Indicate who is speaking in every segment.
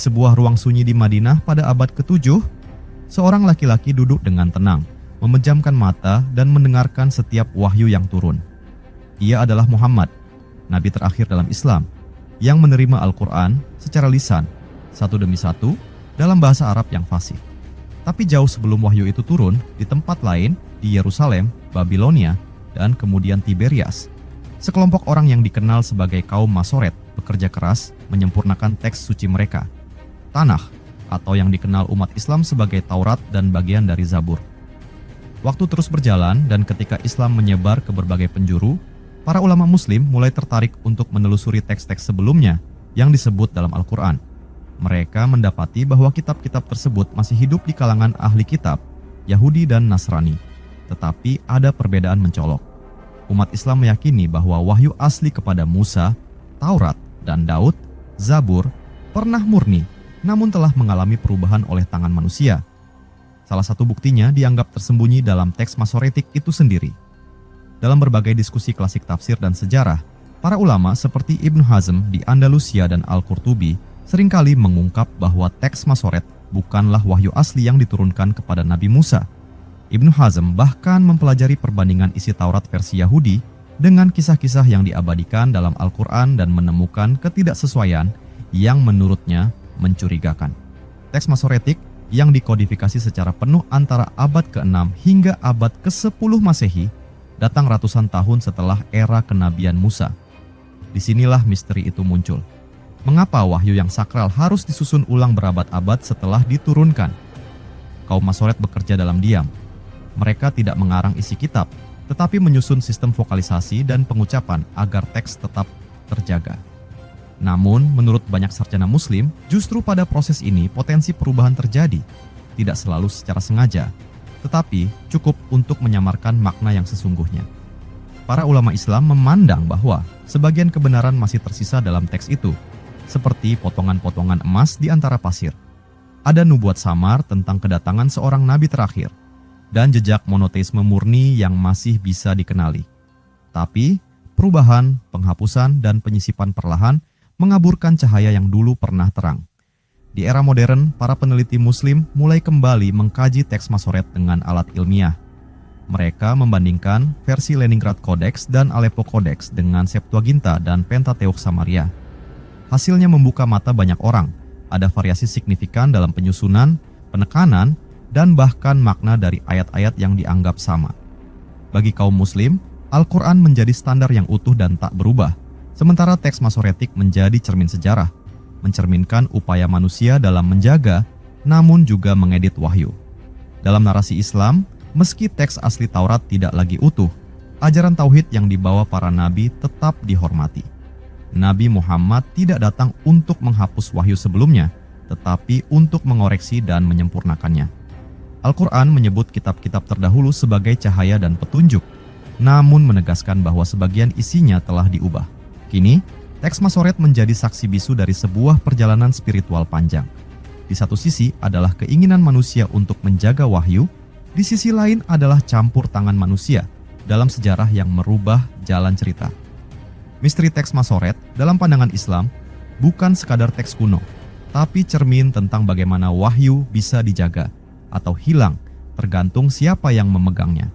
Speaker 1: sebuah ruang sunyi di Madinah pada abad ke-7, seorang laki-laki duduk dengan tenang, memejamkan mata dan mendengarkan setiap wahyu yang turun. Ia adalah Muhammad, nabi terakhir dalam Islam, yang menerima Al-Quran secara lisan, satu demi satu, dalam bahasa Arab yang fasih. Tapi jauh sebelum wahyu itu turun, di tempat lain, di Yerusalem, Babilonia, dan kemudian Tiberias, sekelompok orang yang dikenal sebagai kaum Masoret bekerja keras menyempurnakan teks suci mereka, Tanakh, atau yang dikenal umat Islam sebagai Taurat dan bagian dari Zabur. Waktu terus berjalan dan ketika Islam menyebar ke berbagai penjuru, para ulama Muslim mulai tertarik untuk menelusuri teks-teks sebelumnya yang disebut dalam Al-Quran. Mereka mendapati bahwa kitab-kitab tersebut masih hidup di kalangan ahli kitab, Yahudi dan Nasrani. Tetapi ada perbedaan mencolok. Umat Islam meyakini bahwa wahyu asli kepada Musa, Taurat, dan Daud, Zabur, pernah murni, namun telah mengalami perubahan oleh tangan manusia. Salah satu buktinya dianggap tersembunyi dalam teks Masoretik itu sendiri. Dalam berbagai diskusi klasik tafsir dan sejarah, para ulama seperti Ibnu Hazm di Andalusia dan Al-Qurtubi seringkali mengungkap bahwa teks Masoret bukanlah wahyu asli yang diturunkan kepada Nabi Musa. Ibnu Hazm bahkan mempelajari perbandingan isi Taurat versi Yahudi dengan kisah-kisah yang diabadikan dalam Al-Quran dan menemukan ketidaksesuaian yang menurutnya mencurigakan. Teks Masoretik yang dikodifikasi secara penuh antara abad ke-6 hingga abad ke-10 Masehi datang ratusan tahun setelah era kenabian Musa. Disinilah misteri itu muncul. Mengapa wahyu yang sakral harus disusun ulang berabad-abad setelah diturunkan? Kaum Masoret bekerja dalam diam. Mereka tidak mengarang isi kitab, tetapi menyusun sistem vokalisasi dan pengucapan agar teks tetap terjaga. Namun, menurut banyak sarjana Muslim, justru pada proses ini potensi perubahan terjadi, tidak selalu secara sengaja, tetapi cukup untuk menyamarkan makna yang sesungguhnya. Para ulama Islam memandang bahwa sebagian kebenaran masih tersisa dalam teks itu, seperti potongan-potongan emas di antara pasir. Ada nubuat samar tentang kedatangan seorang nabi terakhir, dan jejak monoteisme murni yang masih bisa dikenali. Tapi, perubahan, penghapusan, dan penyisipan perlahan mengaburkan cahaya yang dulu pernah terang. Di era modern, para peneliti Muslim mulai kembali mengkaji teks Masoret dengan alat ilmiah. Mereka membandingkan versi Leningrad Codex dan Aleppo Codex dengan Septuaginta dan Pentateuch Samaria. Hasilnya membuka mata banyak orang. Ada variasi signifikan dalam penyusunan, penekanan, dan bahkan makna dari ayat-ayat yang dianggap sama. Bagi kaum Muslim, Al-Quran menjadi standar yang utuh dan tak berubah, sementara teks Masoretik menjadi cermin sejarah, mencerminkan upaya manusia dalam menjaga, namun juga mengedit wahyu. Dalam narasi Islam, meski teks asli Taurat tidak lagi utuh, ajaran tauhid yang dibawa para nabi tetap dihormati. Nabi Muhammad tidak datang untuk menghapus wahyu sebelumnya, tetapi untuk mengoreksi dan menyempurnakannya. Al-Quran menyebut kitab-kitab terdahulu sebagai cahaya dan petunjuk, namun menegaskan bahwa sebagian isinya telah diubah. Kini, teks Masoret menjadi saksi bisu dari sebuah perjalanan spiritual panjang. Di satu sisi adalah keinginan manusia untuk menjaga wahyu, di sisi lain adalah campur tangan manusia dalam sejarah yang merubah jalan cerita. Misteri teks Masoret dalam pandangan Islam bukan sekadar teks kuno, tapi cermin tentang bagaimana wahyu bisa dijaga atau hilang tergantung siapa yang memegangnya.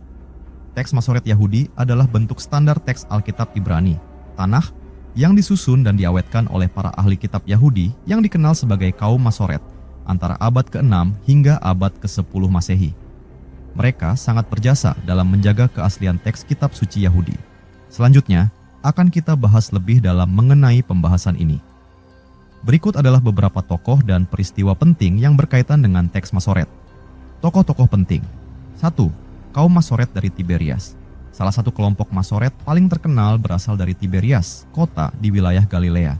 Speaker 1: Teks Masoret Yahudi adalah bentuk standar teks Alkitab Ibrani, Tanakh, yang disusun dan diawetkan oleh para ahli kitab Yahudi yang dikenal sebagai kaum Masoret antara abad ke-6 hingga abad ke-10 Masehi. Mereka sangat berjasa dalam menjaga keaslian teks kitab suci Yahudi. Selanjutnya, akan kita bahas lebih dalam mengenai pembahasan ini. Berikut adalah beberapa tokoh dan peristiwa penting yang berkaitan dengan teks Masoret. Tokoh-tokoh penting. 1. Kaum Masoret dari Tiberias. Salah satu kelompok Masoret paling terkenal berasal dari Tiberias, kota di wilayah Galilea.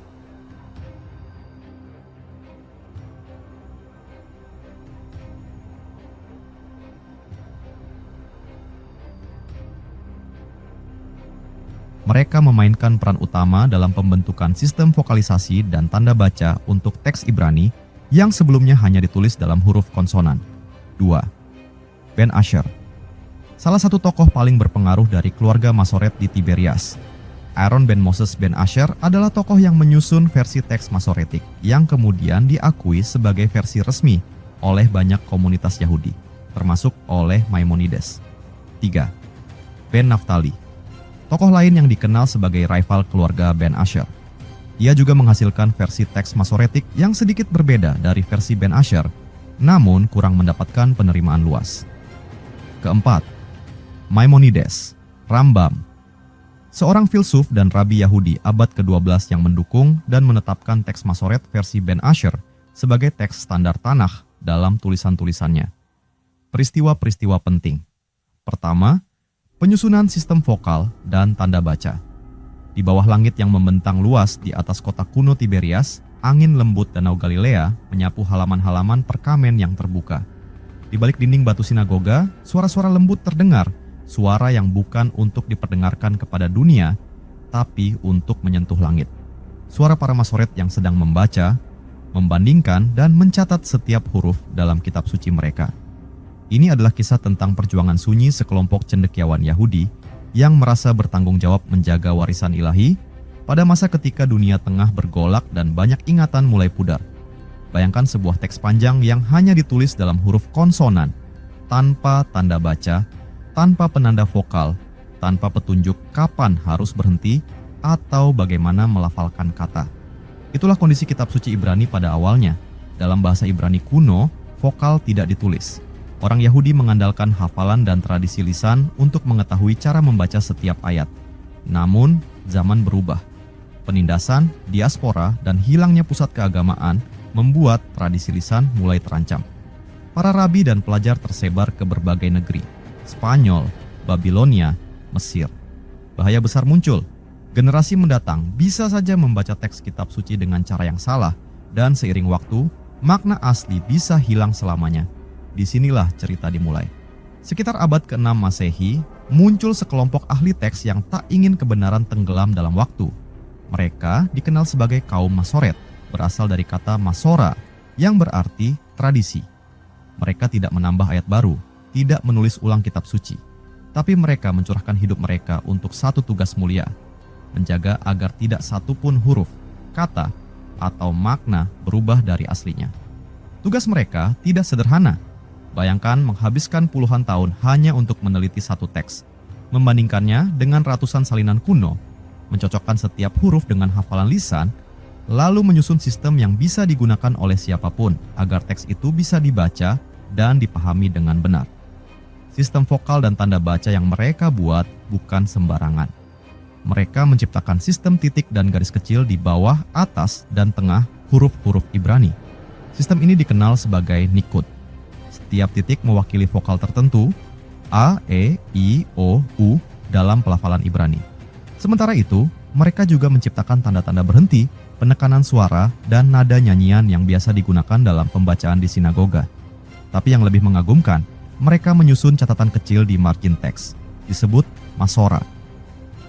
Speaker 1: Mereka memainkan peran utama dalam pembentukan sistem vokalisasi dan tanda baca untuk teks Ibrani yang sebelumnya hanya ditulis dalam huruf konsonan. 2. Ben Asher. Salah satu tokoh paling berpengaruh dari keluarga Masoret di Tiberias. Aaron ben Moses ben Asher adalah tokoh yang menyusun versi teks Masoretik yang kemudian diakui sebagai versi resmi oleh banyak komunitas Yahudi, termasuk oleh Maimonides. 3. Ben Naphtali, tokoh lain yang dikenal sebagai rival keluarga Ben Asher. Ia juga menghasilkan versi teks Masoretik yang sedikit berbeda dari versi Ben Asher, namun kurang mendapatkan penerimaan luas. Keempat, Maimonides, Rambam, seorang filsuf dan rabi Yahudi abad ke-12 yang mendukung dan menetapkan teks Masoret versi Ben Asher sebagai teks standar Tanakh dalam tulisan-tulisannya. Peristiwa-peristiwa penting. Pertama, penyusunan sistem vokal dan tanda baca. Di bawah langit yang membentang luas di atas kota kuno Tiberias, angin lembut Danau Galilea menyapu halaman-halaman perkamen yang terbuka. Di balik dinding batu sinagoga, suara-suara lembut terdengar, suara yang bukan untuk diperdengarkan kepada dunia, tapi untuk menyentuh langit. Suara para masoret yang sedang membaca, membandingkan, dan mencatat setiap huruf dalam kitab suci mereka. Ini adalah kisah tentang perjuangan sunyi sekelompok cendekiawan Yahudi yang merasa bertanggung jawab menjaga warisan ilahi pada masa ketika dunia tengah bergolak dan banyak ingatan mulai pudar. Bayangkan sebuah teks panjang yang hanya ditulis dalam huruf konsonan, tanpa tanda baca, tanpa penanda vokal, tanpa petunjuk kapan harus berhenti atau bagaimana melafalkan kata. Itulah kondisi kitab suci Ibrani pada awalnya. Dalam bahasa Ibrani kuno, vokal tidak ditulis. Orang Yahudi mengandalkan hafalan dan tradisi lisan untuk mengetahui cara membaca setiap ayat. Namun, zaman berubah. Penindasan, diaspora, dan hilangnya pusat keagamaan membuat tradisi lisan mulai terancam. Para rabi dan pelajar tersebar ke berbagai negeri. Spanyol, Babilonia, Mesir. Bahaya besar muncul. Generasi mendatang bisa saja membaca teks kitab suci dengan cara yang salah, dan seiring waktu, makna asli bisa hilang selamanya. Disinilah cerita dimulai. Sekitar abad ke-6 Masehi, muncul sekelompok ahli teks yang tak ingin kebenaran tenggelam dalam waktu. Mereka dikenal sebagai kaum Masoret, berasal dari kata Masora, yang berarti tradisi. Mereka tidak menambah ayat baru, tidak menulis ulang kitab suci, tapi mereka mencurahkan hidup mereka untuk satu tugas mulia, menjaga agar tidak satupun huruf, kata, atau makna berubah dari aslinya. Tugas mereka tidak sederhana. Bayangkan menghabiskan puluhan tahun hanya untuk meneliti satu teks, membandingkannya dengan ratusan salinan kuno, mencocokkan setiap huruf dengan hafalan lisan, lalu menyusun sistem yang bisa digunakan oleh siapapun agar teks itu bisa dibaca dan dipahami dengan benar. Sistem vokal dan tanda baca yang mereka buat bukan sembarangan. Mereka menciptakan sistem titik dan garis kecil di bawah, atas, dan tengah huruf-huruf Ibrani. Sistem ini dikenal sebagai Nikud. Setiap titik mewakili vokal tertentu, A, E, I, O, U dalam pelafalan Ibrani. Sementara itu, mereka juga menciptakan tanda-tanda berhenti, penekanan suara, dan nada nyanyian yang biasa digunakan dalam pembacaan di sinagoga. Tapi yang lebih mengagumkan, mereka menyusun catatan kecil di margin teks, disebut Masora.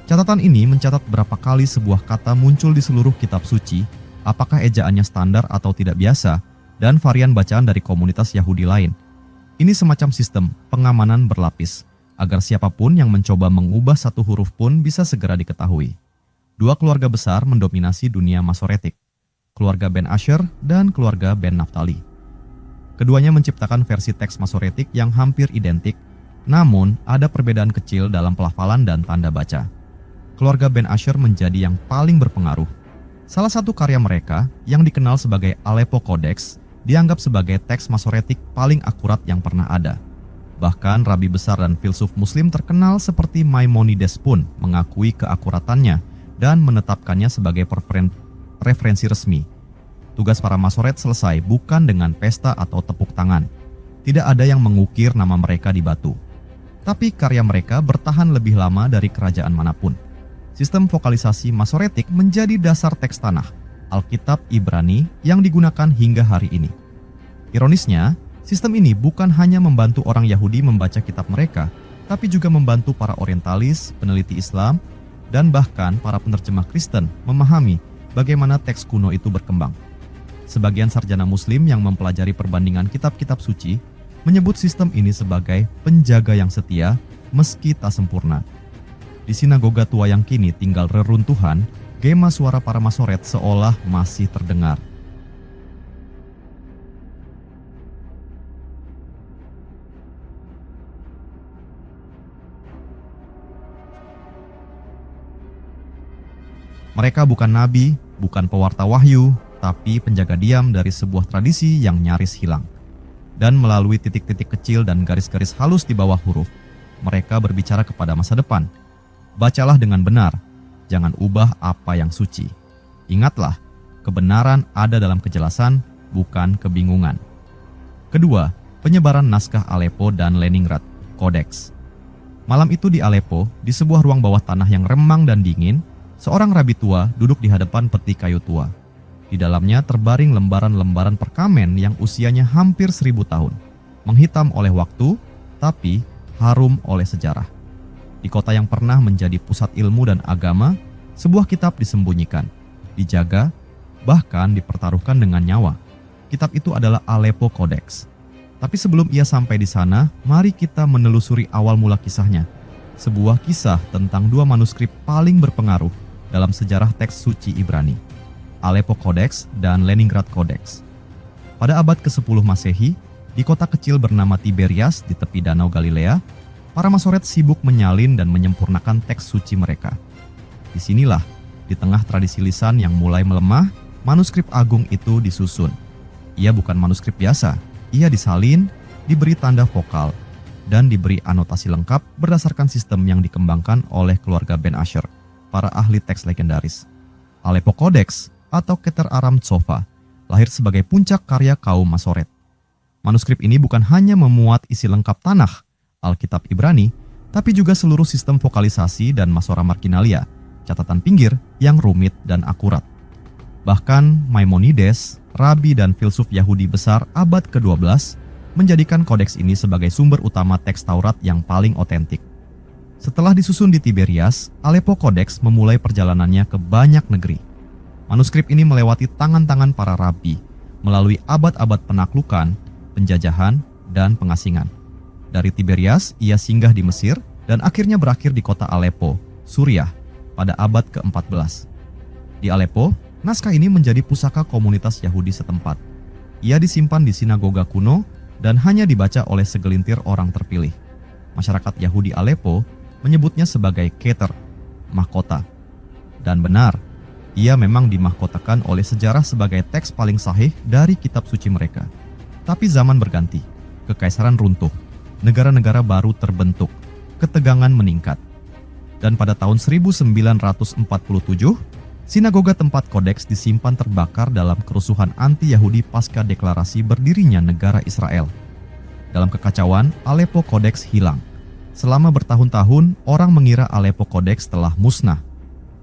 Speaker 1: Catatan ini mencatat berapa kali sebuah kata muncul di seluruh kitab suci, apakah ejaannya standar atau tidak biasa, dan varian bacaan dari komunitas Yahudi lain. Ini semacam sistem pengamanan berlapis, agar siapapun yang mencoba mengubah satu huruf pun bisa segera diketahui. Dua keluarga besar mendominasi dunia Masoretik, keluarga Ben Asher dan keluarga Ben Naphtali. Keduanya menciptakan versi teks Masoretik yang hampir identik, namun ada perbedaan kecil dalam pelafalan dan tanda baca. Keluarga Ben Asher menjadi yang paling berpengaruh. Salah satu karya mereka, yang dikenal sebagai Aleppo Codex, dianggap sebagai teks Masoretik paling akurat yang pernah ada. Bahkan rabi besar dan filsuf muslim terkenal seperti Maimonides pun mengakui keakuratannya dan menetapkannya sebagai referensi resmi. Tugas para Masoret selesai bukan dengan pesta atau tepuk tangan. Tidak ada yang mengukir nama mereka di batu. Tapi karya mereka bertahan lebih lama dari kerajaan manapun. Sistem vokalisasi Masoretik menjadi dasar teks Tanakh, Alkitab Ibrani yang digunakan hingga hari ini. Ironisnya, sistem ini bukan hanya membantu orang Yahudi membaca kitab mereka, tapi juga membantu para orientalis, peneliti Islam, dan bahkan para penerjemah Kristen memahami bagaimana teks kuno itu berkembang. Sebagian sarjana muslim yang mempelajari perbandingan kitab-kitab suci menyebut sistem ini sebagai penjaga yang setia meski tak sempurna. Di sinagoga tua yang kini tinggal reruntuhan, gema suara para Masoret seolah masih terdengar. Mereka bukan nabi, bukan pewarta wahyu, tapi penjaga diam dari sebuah tradisi yang nyaris hilang. Dan melalui titik-titik kecil dan garis-garis halus di bawah huruf, mereka berbicara kepada masa depan. Bacalah dengan benar, jangan ubah apa yang suci. Ingatlah, kebenaran ada dalam kejelasan, bukan kebingungan. Kedua, penyebaran naskah Aleppo dan Leningrad, Kodeks. Malam itu di Aleppo, di sebuah ruang bawah tanah yang remang dan dingin, seorang rabi tua duduk di hadapan peti kayu tua. Di dalamnya terbaring lembaran-lembaran perkamen yang usianya hampir 1000 tahun. Menghitam oleh waktu, tapi harum oleh sejarah. Di kota yang pernah menjadi pusat ilmu dan agama, sebuah kitab disembunyikan, dijaga, bahkan dipertaruhkan dengan nyawa. Kitab itu adalah Aleppo Codex. Tapi sebelum ia sampai di sana, mari kita menelusuri awal mula kisahnya. Sebuah kisah tentang dua manuskrip paling berpengaruh dalam sejarah teks suci Ibrani, Aleppo Codex dan Leningrad Codex. Pada abad ke-10 Masehi, di kota kecil bernama Tiberias di tepi Danau Galilea, para Masoret sibuk menyalin dan menyempurnakan teks suci mereka. Disinilah, di tengah tradisi lisan yang mulai melemah, manuskrip agung itu disusun. Ia bukan manuskrip biasa, ia disalin, diberi tanda vokal, dan diberi anotasi lengkap berdasarkan sistem yang dikembangkan oleh keluarga Ben Asher, para ahli teks legendaris. Aleppo Codex atau Keter Aram Tsofa lahir sebagai puncak karya kaum Masoret. Manuskrip ini bukan hanya memuat isi lengkap tanah, Alkitab Ibrani, tapi juga seluruh sistem vokalisasi dan Masora Marginalia, catatan pinggir yang rumit dan akurat. Bahkan Maimonides, rabi dan filsuf Yahudi besar abad ke-12, menjadikan kodeks ini sebagai sumber utama teks Taurat yang paling otentik. Setelah disusun di Tiberias, Aleppo Codex memulai perjalanannya ke banyak negeri. Manuskrip ini melewati tangan-tangan para rabi, melalui abad-abad penaklukan, penjajahan, dan pengasingan. Dari Tiberias, ia singgah di Mesir dan akhirnya berakhir di kota Aleppo, Suriah, pada abad ke-14. Di Aleppo, naskah ini menjadi pusaka komunitas Yahudi setempat. Ia disimpan di sinagoga kuno dan hanya dibaca oleh segelintir orang terpilih. Masyarakat Yahudi Aleppo menyebutnya sebagai Keter, mahkota. Dan benar, ia memang dimahkotakan oleh sejarah sebagai teks paling sahih dari kitab suci mereka. Tapi zaman berganti, kekaisaran runtuh, negara-negara baru terbentuk, ketegangan meningkat. Dan pada tahun 1947, sinagoga tempat kodeks disimpan terbakar dalam kerusuhan anti-Yahudi pasca deklarasi berdirinya negara Israel. Dalam kekacauan, Aleppo Codex hilang. Selama bertahun-tahun, orang mengira Aleppo Codex telah musnah.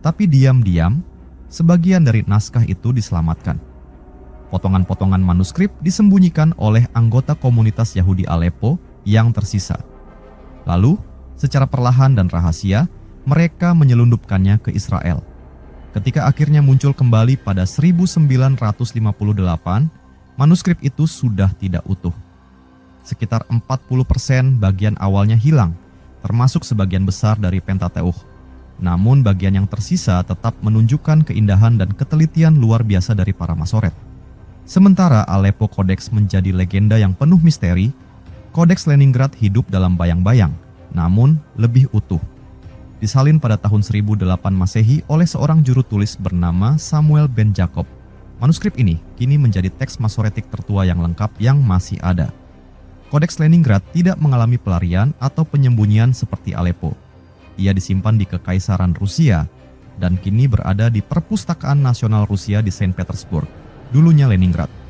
Speaker 1: Tapi diam-diam, sebagian dari naskah itu diselamatkan. Potongan-potongan manuskrip disembunyikan oleh anggota komunitas Yahudi Aleppo yang tersisa. Lalu, secara perlahan dan rahasia, mereka menyelundupkannya ke Israel. Ketika akhirnya muncul kembali pada 1958, manuskrip itu sudah tidak utuh. Sekitar 40% bagian awalnya hilang, termasuk sebagian besar dari Pentateuch. Namun bagian yang tersisa tetap menunjukkan keindahan dan ketelitian luar biasa dari para Masoret. Sementara Aleppo Codex menjadi legenda yang penuh misteri, Kodeks Leningrad hidup dalam bayang-bayang, namun lebih utuh. Disalin pada tahun 1008 Masehi oleh seorang juru tulis bernama Samuel ben Jacob. Manuskrip ini kini menjadi teks Masoretik tertua yang lengkap yang masih ada. Kodeks Leningrad tidak mengalami pelarian atau penyembunyian seperti Aleppo. Ia disimpan di Kekaisaran Rusia dan kini berada di Perpustakaan Nasional Rusia di Saint Petersburg, dulunya Leningrad.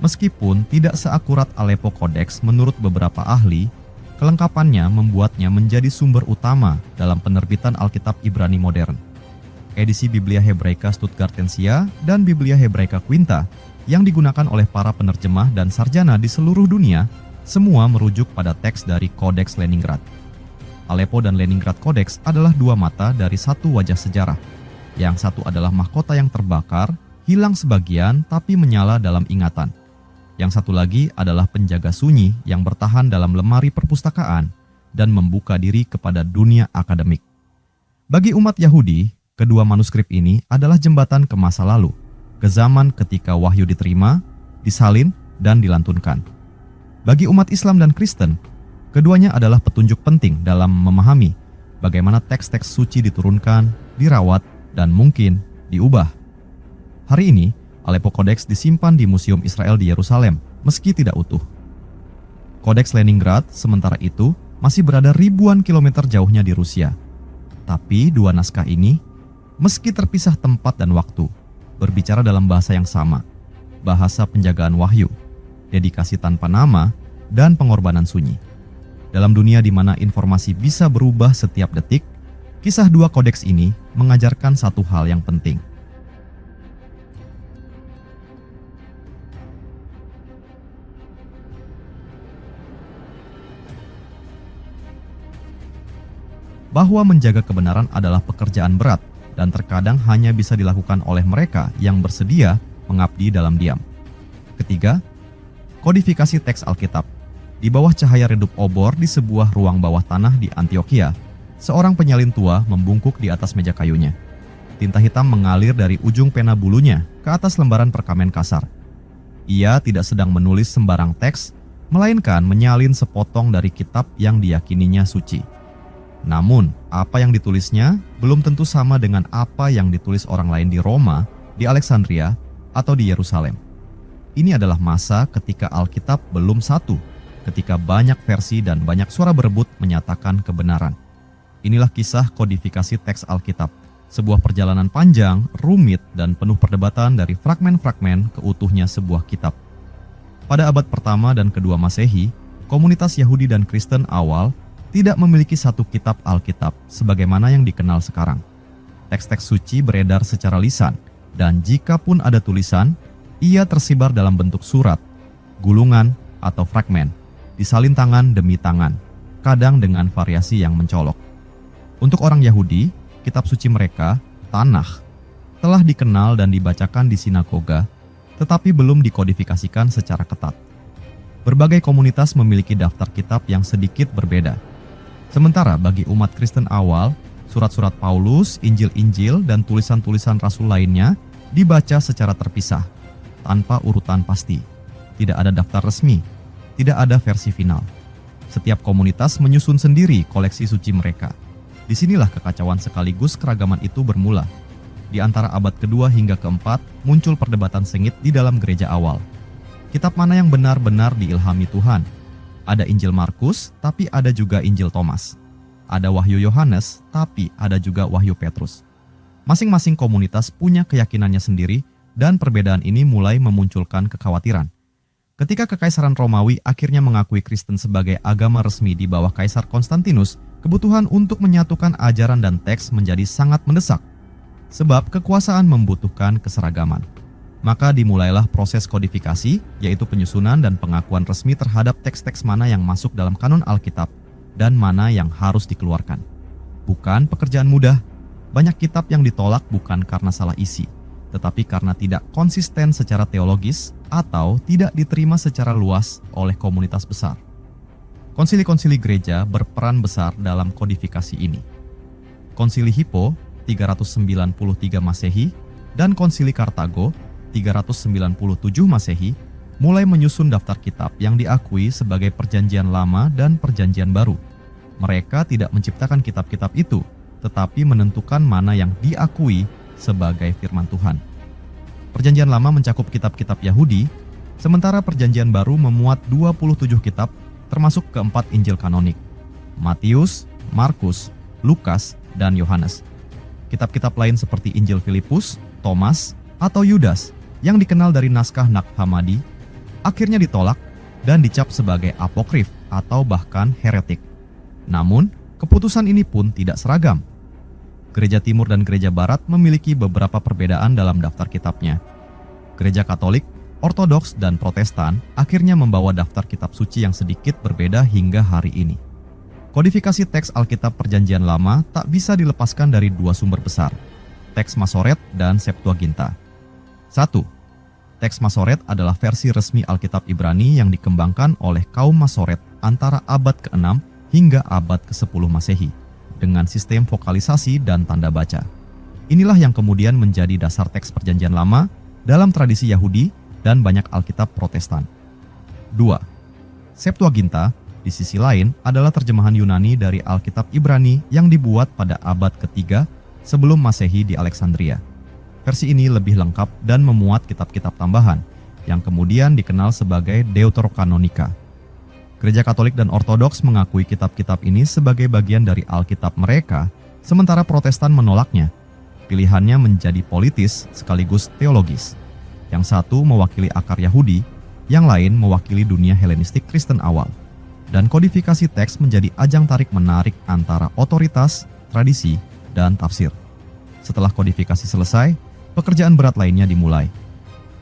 Speaker 1: Meskipun tidak seakurat Aleppo Codex menurut beberapa ahli, kelengkapannya membuatnya menjadi sumber utama dalam penerbitan Alkitab Ibrani modern. Edisi Biblia Hebraica Stuttgartensia dan Biblia Hebraica Quinta yang digunakan oleh para penerjemah dan sarjana di seluruh dunia semua merujuk pada teks dari Kodeks Leningrad. Aleppo dan Leningrad Codex adalah dua mata dari satu wajah sejarah. Yang satu adalah mahkota yang terbakar, hilang sebagian tapi menyala dalam ingatan. Yang satu lagi adalah penjaga sunyi yang bertahan dalam lemari perpustakaan dan membuka diri kepada dunia akademik. Bagi umat Yahudi, kedua manuskrip ini adalah jembatan ke masa lalu, ke zaman ketika wahyu diterima, disalin, dan dilantunkan. Bagi umat Islam dan Kristen, keduanya adalah petunjuk penting dalam memahami bagaimana teks-teks suci diturunkan, dirawat, dan mungkin diubah. Hari ini, Aleppo Codex disimpan di Museum Israel di Yerusalem, meski tidak utuh. Codex Leningrad sementara itu masih berada ribuan kilometer jauhnya di Rusia. Tapi dua naskah ini, meski terpisah tempat dan waktu, berbicara dalam bahasa yang sama, bahasa penjagaan wahyu, dedikasi tanpa nama, dan pengorbanan sunyi. Dalam dunia di mana informasi bisa berubah setiap detik, kisah dua kodeks ini mengajarkan satu hal yang penting. Bahwa menjaga kebenaran adalah pekerjaan berat dan terkadang hanya bisa dilakukan oleh mereka yang bersedia mengabdi dalam diam. Ketiga, kodifikasi teks Alkitab. Di bawah cahaya redup obor di sebuah ruang bawah tanah di Antioquia, seorang penyalin tua membungkuk di atas meja kayunya. Tinta hitam mengalir dari ujung pena bulunya ke atas lembaran perkamen kasar. Ia tidak sedang menulis sembarang teks, melainkan menyalin sepotong dari kitab yang diyakininya suci. Namun, apa yang ditulisnya belum tentu sama dengan apa yang ditulis orang lain di Roma, di Alexandria, atau di Yerusalem. Ini adalah masa ketika Alkitab belum satu, ketika banyak versi dan banyak suara berebut menyatakan kebenaran. Inilah kisah kodifikasi teks Alkitab, sebuah perjalanan panjang, rumit, dan penuh perdebatan dari fragmen-fragmen ke utuhnya sebuah kitab. Pada abad pertama dan kedua Masehi, komunitas Yahudi dan Kristen awal tidak memiliki satu kitab Alkitab sebagaimana yang dikenal sekarang. Teks-teks suci beredar secara lisan, dan jika pun ada tulisan, ia tersebar dalam bentuk surat, gulungan, atau fragmen, disalin tangan demi tangan, kadang dengan variasi yang mencolok. Untuk orang Yahudi, kitab suci mereka, Tanakh, telah dikenal dan dibacakan di sinagoga, tetapi belum dikodifikasikan secara ketat. Berbagai komunitas memiliki daftar kitab yang sedikit berbeda. Sementara bagi umat Kristen awal, surat-surat Paulus, Injil-Injil, dan tulisan-tulisan rasul lainnya dibaca secara terpisah, tanpa urutan pasti. Tidak ada daftar resmi, tidak ada versi final. Setiap komunitas menyusun sendiri koleksi suci mereka. Disinilah kekacauan sekaligus keragaman itu bermula. Di antara abad kedua hingga keempat, muncul perdebatan sengit di dalam gereja awal. Kitab mana yang benar-benar diilhami Tuhan? Ada Injil Markus, tapi ada juga Injil Thomas. Ada Wahyu Yohanes, tapi ada juga Wahyu Petrus. Masing-masing komunitas punya keyakinannya sendiri, dan perbedaan ini mulai memunculkan kekhawatiran. Ketika Kekaisaran Romawi akhirnya mengakui Kristen sebagai agama resmi di bawah Kaisar Konstantinus, kebutuhan untuk menyatukan ajaran dan teks menjadi sangat mendesak, sebab kekuasaan membutuhkan keseragaman. Maka dimulailah proses kodifikasi, yaitu penyusunan dan pengakuan resmi terhadap teks-teks mana yang masuk dalam kanon Alkitab dan mana yang harus dikeluarkan. Bukan pekerjaan mudah, banyak kitab yang ditolak bukan karena salah isi, tetapi karena tidak konsisten secara teologis atau tidak diterima secara luas oleh komunitas besar. Konsili-konsili gereja berperan besar dalam kodifikasi ini. Konsili Hippo 393 Masehi dan Konsili Kartago 397 Masehi mulai menyusun daftar kitab yang diakui sebagai Perjanjian Lama dan Perjanjian Baru. Mereka tidak menciptakan kitab-kitab itu, tetapi menentukan mana yang diakui sebagai firman Tuhan. Perjanjian Lama mencakup kitab-kitab Yahudi, sementara Perjanjian Baru memuat 27 kitab termasuk keempat Injil kanonik, Matius, Markus, Lukas, dan Yohanes. Kitab-kitab lain seperti Injil Filipus, Thomas, atau Yudas yang dikenal dari naskah Nag Hammadi akhirnya ditolak dan dicap sebagai apokrif atau bahkan heretik. Namun, keputusan ini pun tidak seragam. Gereja Timur dan Gereja Barat memiliki beberapa perbedaan dalam daftar kitabnya. Gereja Katolik, Ortodoks, dan Protestan akhirnya membawa daftar kitab suci yang sedikit berbeda hingga hari ini. Kodifikasi teks Alkitab Perjanjian Lama tak bisa dilepaskan dari dua sumber besar, teks Masoret dan Septuaginta. 1. Teks Masoret adalah versi resmi Alkitab Ibrani yang dikembangkan oleh kaum Masoret antara abad ke-6 hingga abad ke-10 Masehi. dengan sistem vokalisasi dan tanda baca. Inilah yang kemudian menjadi dasar teks Perjanjian Lama dalam tradisi Yahudi dan banyak Alkitab Protestan. 2. Septuaginta, di sisi lain, adalah terjemahan Yunani dari Alkitab Ibrani yang dibuat pada abad ketiga sebelum Masehi di Alexandria. Versi ini lebih lengkap dan memuat kitab-kitab tambahan yang kemudian dikenal sebagai Deuterokanonika. Gereja Katolik dan Ortodoks mengakui kitab-kitab ini sebagai bagian dari Alkitab mereka, sementara Protestan menolaknya. Pilihannya menjadi politis sekaligus teologis. Yang satu mewakili akar Yahudi, yang lain mewakili dunia Helenistik Kristen awal. Dan kodifikasi teks menjadi ajang tarik-menarik antara otoritas, tradisi, dan tafsir. Setelah kodifikasi selesai, pekerjaan berat lainnya dimulai,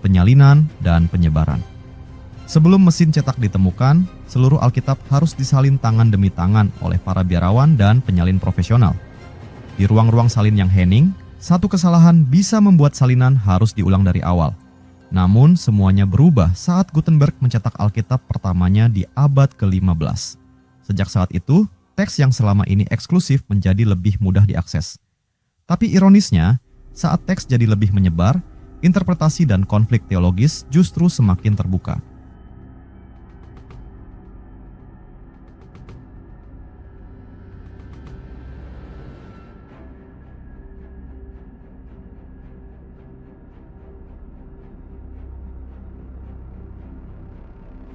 Speaker 1: penyalinan dan penyebaran. Sebelum mesin cetak ditemukan, seluruh Alkitab harus disalin tangan demi tangan oleh para biarawan dan penyalin profesional. Di ruang-ruang salin yang hening, satu kesalahan bisa membuat salinan harus diulang dari awal. Namun semuanya berubah saat Gutenberg mencetak Alkitab pertamanya di abad ke-15. Sejak saat itu, teks yang selama ini eksklusif menjadi lebih mudah diakses. Tapi ironisnya, saat teks jadi lebih menyebar, interpretasi dan konflik teologis justru semakin terbuka.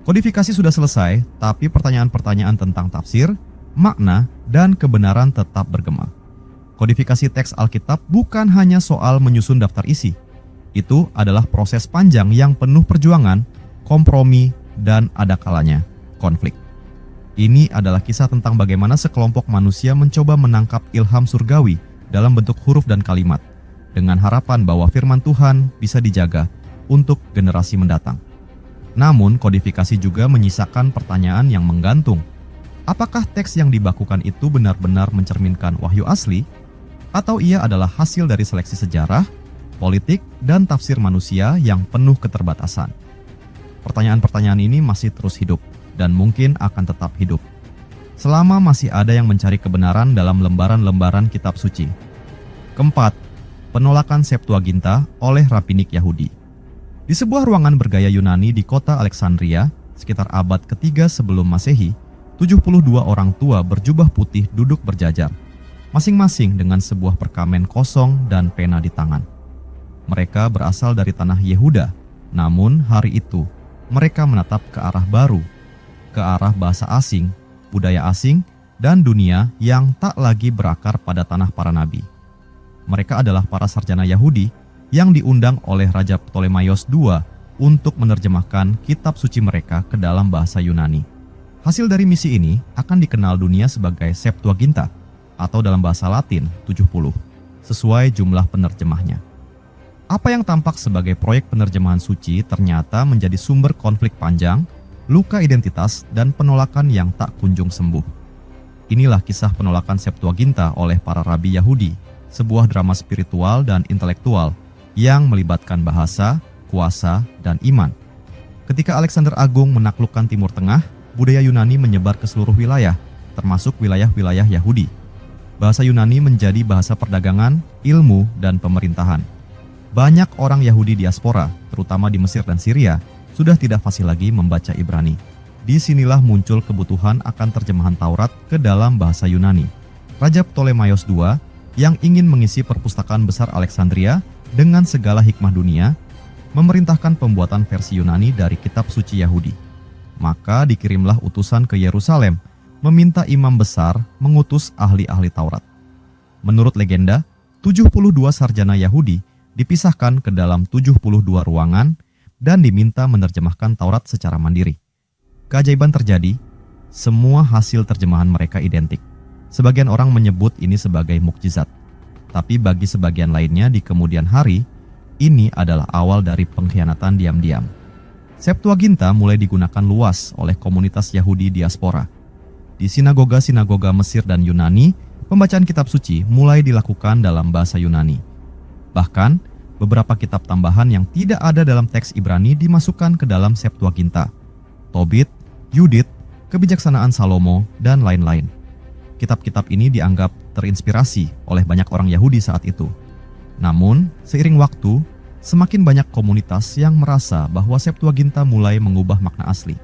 Speaker 1: Kodifikasi sudah selesai, tapi pertanyaan-pertanyaan tentang tafsir, makna, dan kebenaran tetap bergema. Kodifikasi teks Alkitab bukan hanya soal menyusun daftar isi. Itu adalah proses panjang yang penuh perjuangan, kompromi, dan ada kalanya konflik. Ini adalah kisah tentang bagaimana sekelompok manusia mencoba menangkap ilham surgawi dalam bentuk huruf dan kalimat, dengan harapan bahwa firman Tuhan bisa dijaga untuk generasi mendatang. Namun, kodifikasi juga menyisakan pertanyaan yang menggantung. Apakah teks yang dibakukan itu benar-benar mencerminkan wahyu asli, atau ia adalah hasil dari seleksi sejarah, politik, dan tafsir manusia yang penuh keterbatasan? Pertanyaan-pertanyaan ini masih terus hidup, dan mungkin akan tetap hidup selama masih ada yang mencari kebenaran dalam lembaran-lembaran kitab suci. Keempat, penolakan Septuaginta oleh rapinik Yahudi. Di sebuah ruangan bergaya Yunani di kota Alexandria, sekitar abad ketiga sebelum Masehi, 72 orang tua berjubah putih duduk berjajar, masing-masing dengan sebuah perkamen kosong dan pena di tangan. Mereka berasal dari tanah Yehuda, namun hari itu mereka menatap ke arah baru, ke arah bahasa asing, budaya asing, dan dunia yang tak lagi berakar pada tanah para nabi. Mereka adalah para sarjana Yahudi yang diundang oleh Raja Ptolemaios II untuk menerjemahkan kitab suci mereka ke dalam bahasa Yunani. Hasil dari misi ini akan dikenal dunia sebagai Septuaginta, atau dalam bahasa Latin 70, sesuai jumlah penerjemahnya. Apa yang tampak sebagai proyek penerjemahan suci ternyata menjadi sumber konflik panjang, luka identitas, dan penolakan yang tak kunjung sembuh. Inilah kisah penolakan Septuaginta oleh para rabi Yahudi, sebuah drama spiritual dan intelektual yang melibatkan bahasa, kuasa, dan iman. Ketika Alexander Agung menaklukkan Timur Tengah, budaya Yunani menyebar ke seluruh wilayah, termasuk wilayah-wilayah Yahudi. Bahasa Yunani menjadi bahasa perdagangan, ilmu, dan pemerintahan. Banyak orang Yahudi diaspora, terutama di Mesir dan Syria, sudah tidak fasih lagi membaca Ibrani. Disinilah muncul kebutuhan akan terjemahan Taurat ke dalam bahasa Yunani. Raja Ptolemaios II yang ingin mengisi perpustakaan besar Alexandria dengan segala hikmah dunia, memerintahkan pembuatan versi Yunani dari kitab suci Yahudi. Maka dikirimlah utusan ke Yerusalem, meminta imam besar mengutus ahli-ahli Taurat. Menurut legenda, 72 sarjana Yahudi dipisahkan ke dalam 72 ruangan dan diminta menerjemahkan Taurat secara mandiri. Keajaiban terjadi, semua hasil terjemahan mereka identik. Sebagian orang menyebut ini sebagai mukjizat. Tapi bagi sebagian lainnya di kemudian hari, ini adalah awal dari pengkhianatan diam-diam. Septuaginta mulai digunakan luas oleh komunitas Yahudi diaspora. Di sinagoga-sinagoga Mesir dan Yunani, pembacaan kitab suci mulai dilakukan dalam bahasa Yunani. Bahkan, beberapa kitab tambahan yang tidak ada dalam teks Ibrani dimasukkan ke dalam Septuaginta. Tobit, Yudit, Kebijaksanaan Salomo, dan lain-lain. Kitab-kitab ini dianggap terinspirasi oleh banyak orang Yahudi saat itu. Namun, seiring waktu, semakin banyak komunitas yang merasa bahwa Septuaginta mulai mengubah makna asli.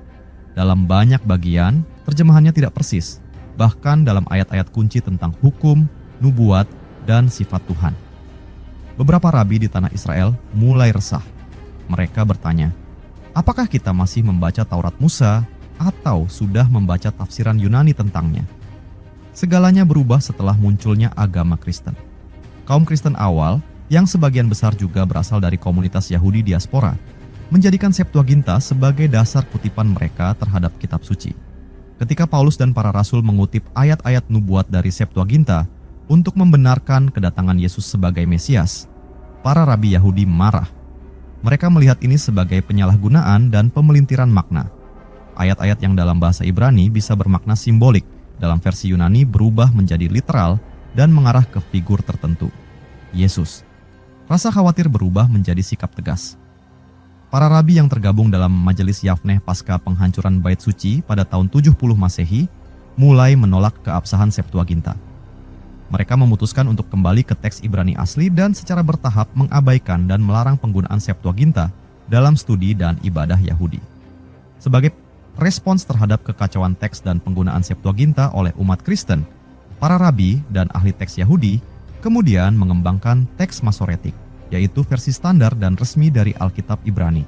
Speaker 1: Dalam banyak bagian, terjemahannya tidak persis, bahkan dalam ayat-ayat kunci tentang hukum, nubuat, dan sifat Tuhan. Beberapa rabi di tanah Israel mulai resah. Mereka bertanya, apakah kita masih membaca Taurat Musa atau sudah membaca tafsiran Yunani tentangnya? Segalanya berubah setelah munculnya agama Kristen. Kaum Kristen awal, yang sebagian besar juga berasal dari komunitas Yahudi diaspora, menjadikan Septuaginta sebagai dasar kutipan mereka terhadap kitab suci. Ketika Paulus dan para rasul mengutip ayat-ayat nubuat dari Septuaginta untuk membenarkan kedatangan Yesus sebagai Mesias, para rabi Yahudi marah. Mereka melihat ini sebagai penyalahgunaan dan pemelintiran makna. Ayat-ayat yang dalam bahasa Ibrani bisa bermakna simbolik, dalam versi Yunani berubah menjadi literal dan mengarah ke figur tertentu, Yesus. Rasa khawatir berubah menjadi sikap tegas. Para rabi yang tergabung dalam Majelis Yavneh pasca penghancuran Bait Suci pada tahun 70 Masehi mulai menolak keabsahan Septuaginta. Mereka memutuskan untuk kembali ke teks Ibrani asli dan secara bertahap mengabaikan dan melarang penggunaan Septuaginta dalam studi dan ibadah Yahudi. Sebagai respons terhadap kekacauan teks dan penggunaan Septuaginta oleh umat Kristen, para rabi dan ahli teks Yahudi kemudian mengembangkan teks Masoretik, yaitu versi standar dan resmi dari Alkitab Ibrani,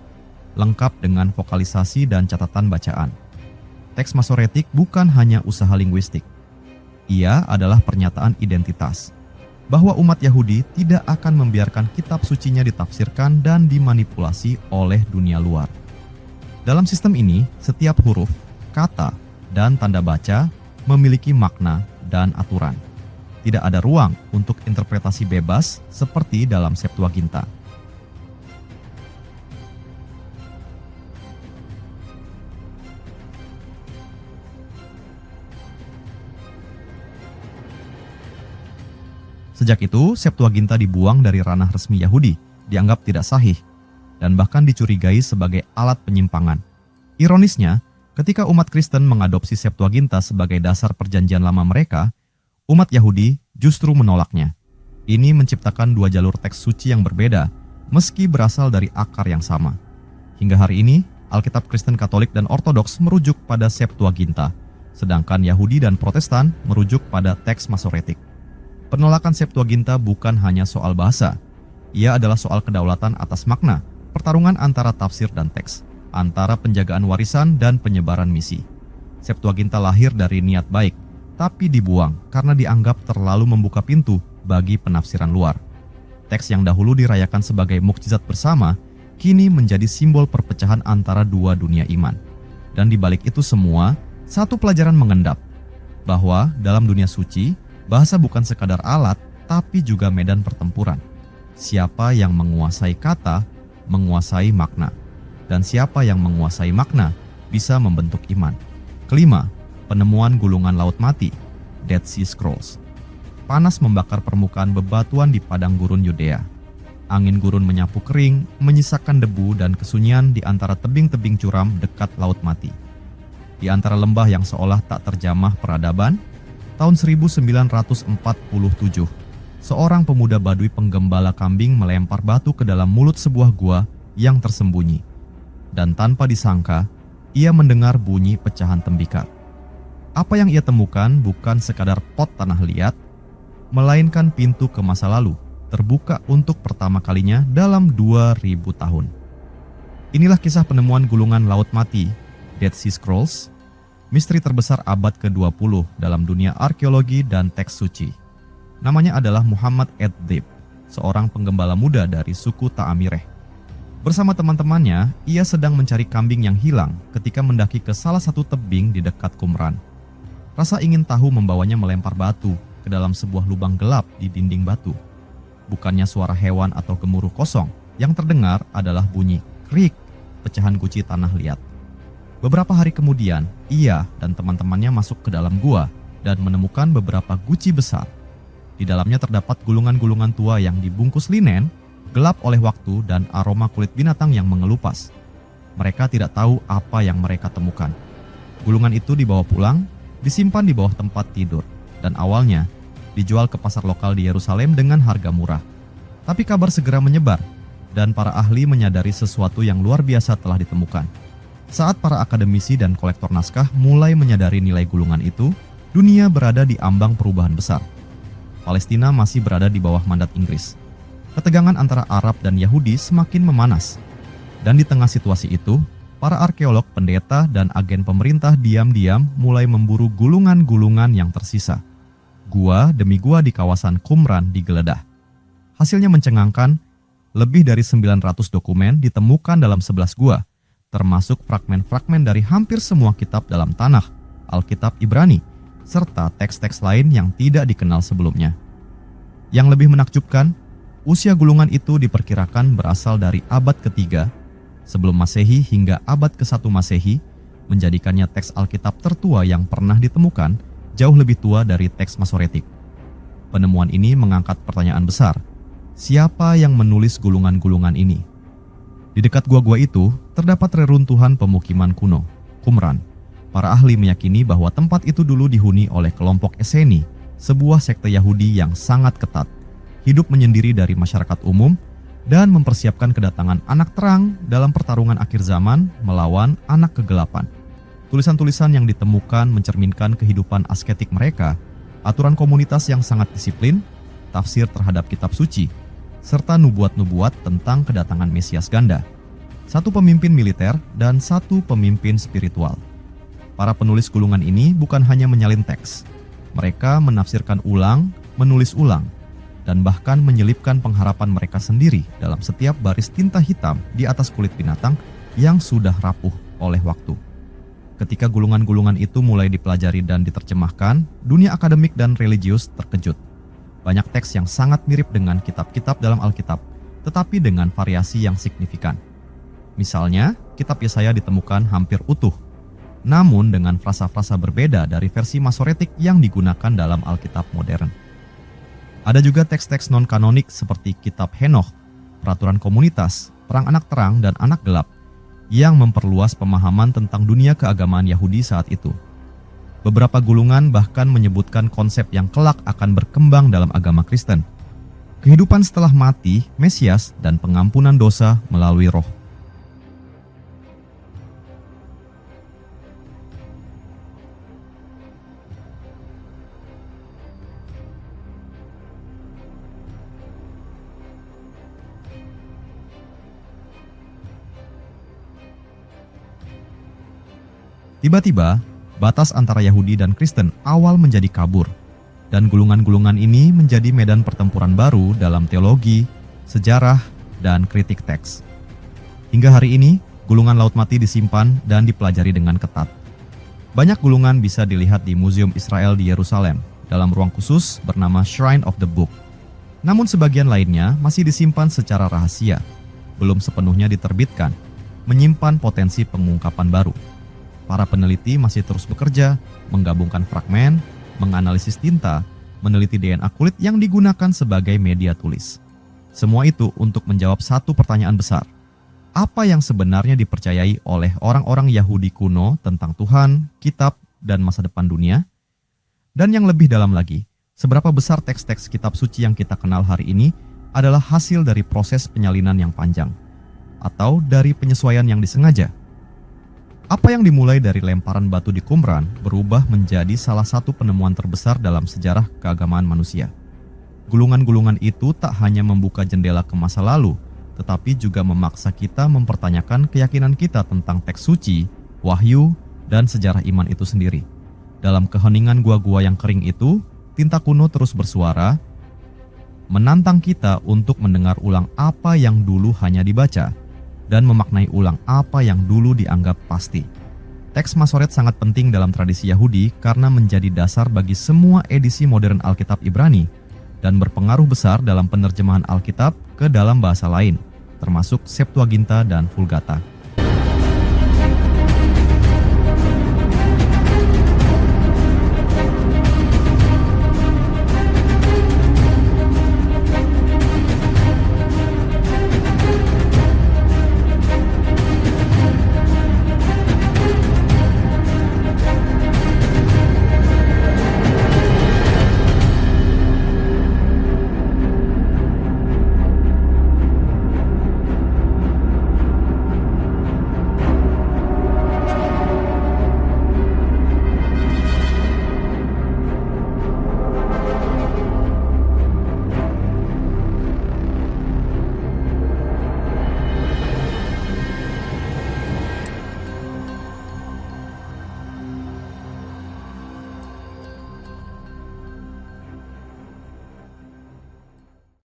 Speaker 1: lengkap dengan vokalisasi dan catatan bacaan. Teks Masoretik bukan hanya usaha linguistik. Ia adalah pernyataan identitas, bahwa umat Yahudi tidak akan membiarkan kitab sucinya ditafsirkan dan dimanipulasi oleh dunia luar. Dalam sistem ini, setiap huruf, kata, dan tanda baca memiliki makna dan aturan. Tidak ada ruang untuk interpretasi bebas seperti dalam Septuaginta. Sejak itu, Septuaginta dibuang dari ranah resmi Yahudi, dianggap tidak sahih, dan bahkan dicurigai sebagai alat penyimpangan. Ironisnya, ketika umat Kristen mengadopsi Septuaginta sebagai dasar perjanjian lama mereka, umat Yahudi justru menolaknya. Ini menciptakan dua jalur teks suci yang berbeda, meski berasal dari akar yang sama. Hingga hari ini, Alkitab Kristen Katolik dan Ortodoks merujuk pada Septuaginta, sedangkan Yahudi dan Protestan merujuk pada teks Masoretik. Penolakan Septuaginta bukan hanya soal bahasa, ia adalah soal kedaulatan atas makna, pertarungan antara tafsir dan teks, antara penjagaan warisan dan penyebaran misi. Septuaginta lahir dari niat baik, tapi dibuang karena dianggap terlalu membuka pintu bagi penafsiran luar. Teks yang dahulu dirayakan sebagai mukjizat bersama, kini menjadi simbol perpecahan antara dua dunia iman. Dan di balik itu semua, satu pelajaran mengendap, bahwa dalam dunia suci, bahasa bukan sekadar alat, tapi juga medan pertempuran. Siapa yang menguasai kata, menguasai makna. Dan siapa yang menguasai makna, bisa membentuk iman. Kelima, penemuan gulungan laut mati, Dead Sea Scrolls. Panas membakar permukaan bebatuan di padang gurun Yudea. Angin gurun menyapu kering, menyisakan debu dan kesunyian di antara tebing-tebing curam dekat laut mati. Di antara lembah yang seolah tak terjamah peradaban, tahun 1947, seorang pemuda Baduy penggembala kambing melempar batu ke dalam mulut sebuah gua yang tersembunyi. Dan tanpa disangka, ia mendengar bunyi pecahan tembikar. Apa yang ia temukan bukan sekadar pot tanah liat, melainkan pintu ke masa lalu, terbuka untuk pertama kalinya dalam 2000 tahun. Inilah kisah penemuan gulungan laut mati, Dead Sea Scrolls, misteri terbesar abad ke-20 dalam dunia arkeologi dan teks suci. Namanya adalah Muhammad Ed-Dib, seorang penggembala muda dari suku Ta'amireh. Bersama teman-temannya, ia sedang mencari kambing yang hilang ketika mendaki ke salah satu tebing di dekat Qumran. Rasa ingin tahu membawanya melempar batu ke dalam sebuah lubang gelap di dinding batu. Bukannya suara hewan atau gemuruh kosong, yang terdengar adalah bunyi krik pecahan guci tanah liat. Beberapa hari kemudian, ia dan teman-temannya masuk ke dalam gua dan menemukan beberapa guci besar. Di dalamnya terdapat gulungan-gulungan tua yang dibungkus linen, gelap oleh waktu dan aroma kulit binatang yang mengelupas. Mereka tidak tahu apa yang mereka temukan. Gulungan itu dibawa pulang, disimpan di bawah tempat tidur, dan awalnya dijual ke pasar lokal di Yerusalem dengan harga murah. Tapi kabar segera menyebar, dan para ahli menyadari sesuatu yang luar biasa telah ditemukan. Saat para akademisi dan kolektor naskah mulai menyadari nilai gulungan itu, dunia berada di ambang perubahan besar. Palestina masih berada di bawah mandat Inggris. Ketegangan antara Arab dan Yahudi semakin memanas. Dan di tengah situasi itu, para arkeolog, pendeta, dan agen pemerintah diam-diam mulai memburu gulungan-gulungan yang tersisa. Gua demi gua di kawasan Qumran digeledah. Hasilnya mencengangkan, lebih dari 900 dokumen ditemukan dalam 11 gua, termasuk fragmen-fragmen dari hampir semua kitab dalam Tanakh, Alkitab Ibrani, serta teks-teks lain yang tidak dikenal sebelumnya. Yang lebih menakjubkan, usia gulungan itu diperkirakan berasal dari abad ketiga sebelum Masehi hingga abad ke-1 Masehi, menjadikannya teks Alkitab tertua yang pernah ditemukan jauh lebih tua dari teks Masoretik. Penemuan ini mengangkat pertanyaan besar, siapa yang menulis gulungan-gulungan ini? Di dekat gua-gua itu terdapat reruntuhan pemukiman kuno, Qumran. Para ahli meyakini bahwa tempat itu dulu dihuni oleh kelompok Esseni, sebuah sekte Yahudi yang sangat ketat, hidup menyendiri dari masyarakat umum, dan mempersiapkan kedatangan anak terang dalam pertarungan akhir zaman melawan anak kegelapan. Tulisan-tulisan yang ditemukan mencerminkan kehidupan asketik mereka, aturan komunitas yang sangat disiplin, tafsir terhadap kitab suci, serta nubuat-nubuat tentang kedatangan Mesias ganda. Satu pemimpin militer dan satu pemimpin spiritual. Para penulis gulungan ini bukan hanya menyalin teks. Mereka menafsirkan ulang, menulis ulang, dan bahkan menyelipkan pengharapan mereka sendiri dalam setiap baris tinta hitam di atas kulit binatang yang sudah rapuh oleh waktu. Ketika gulungan-gulungan itu mulai dipelajari dan diterjemahkan, dunia akademik dan religius terkejut. Banyak teks yang sangat mirip dengan kitab-kitab dalam Alkitab, tetapi dengan variasi yang signifikan. Misalnya, kitab Yesaya ditemukan hampir utuh, namun dengan frasa-frasa berbeda dari versi Masoretik yang digunakan dalam Alkitab modern. Ada juga teks-teks non-kanonik seperti kitab Henokh, peraturan komunitas, perang anak terang, dan anak gelap yang memperluas pemahaman tentang dunia keagamaan Yahudi saat itu. Beberapa gulungan bahkan menyebutkan konsep yang kelak akan berkembang dalam agama Kristen. Kehidupan setelah mati, Mesias, dan pengampunan dosa melalui Roh. Tiba-tiba, batas antara Yahudi dan Kristen awal menjadi kabur, dan gulungan-gulungan ini menjadi medan pertempuran baru dalam teologi, sejarah, dan kritik teks. Hingga hari ini, gulungan Laut Mati disimpan dan dipelajari dengan ketat. Banyak gulungan bisa dilihat di Museum Israel di Yerusalem, dalam ruang khusus bernama Shrine of the Book. Namun sebagian lainnya masih disimpan secara rahasia, belum sepenuhnya diterbitkan, menyimpan potensi pengungkapan baru. Para peneliti masih terus bekerja, menggabungkan fragmen, menganalisis tinta, meneliti DNA kulit yang digunakan sebagai media tulis. Semua itu untuk menjawab satu pertanyaan besar. Apa yang sebenarnya dipercayai oleh orang-orang Yahudi kuno tentang Tuhan, kitab, dan masa depan dunia? Dan yang lebih dalam lagi, seberapa besar teks-teks kitab suci yang kita kenal hari ini adalah hasil dari proses penyalinan yang panjang, atau dari penyesuaian yang disengaja? Apa yang dimulai dari lemparan batu di Qumran berubah menjadi salah satu penemuan terbesar dalam sejarah keagamaan manusia. Gulungan-gulungan itu tak hanya membuka jendela ke masa lalu, tetapi juga memaksa kita mempertanyakan keyakinan kita tentang teks suci, wahyu, dan sejarah iman itu sendiri. Dalam keheningan gua-gua yang kering itu, tinta kuno terus bersuara, menantang kita untuk mendengar ulang apa yang dulu hanya dibaca, dan memaknai ulang apa yang dulu dianggap pasti. Teks Masoret sangat penting dalam tradisi Yahudi karena menjadi dasar bagi semua edisi modern Alkitab Ibrani dan berpengaruh besar dalam penerjemahan Alkitab ke dalam bahasa lain, termasuk Septuaginta dan Vulgata.